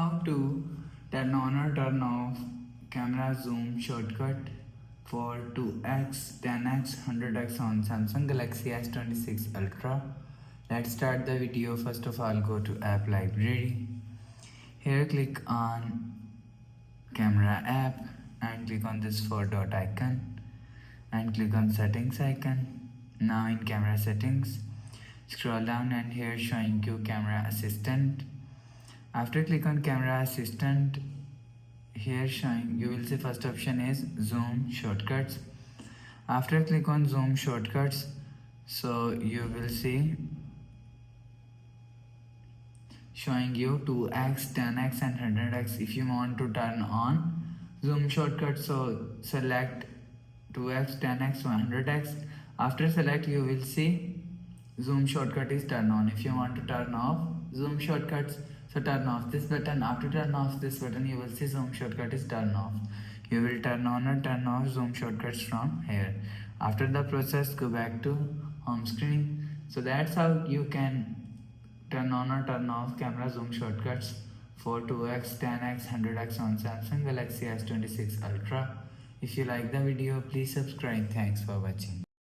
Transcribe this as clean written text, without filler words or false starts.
how to turn on or turn off camera zoom shortcut for 2x, 10x, 100x on Samsung Galaxy S26 Ultra. Let's start the video. First of all, go to app library. Here click on camera app and click on this 4 dot icon and click on settings icon. Now in camera settings, scroll down and here showing you camera assistant. After click on camera assistant, here showing you will see first option is zoom shortcuts. After click on zoom shortcuts, so you will see showing you 2x, 10x and 100x. If you want to turn on zoom shortcut, so select 2x, 10x, 100x. After select, you will see zoom shortcut is turned on. If you want to turn off zoom shortcuts, so turn off this button. After turn off this button, you will see zoom shortcut is turned off. You will turn on or turn off zoom shortcuts from here. After the process, go back to home screen. So that's how you can turn on or turn off camera zoom shortcuts for 2x, 10x, 100x on Samsung Galaxy S26 Ultra. If you like the video, please subscribe. Thanks for watching.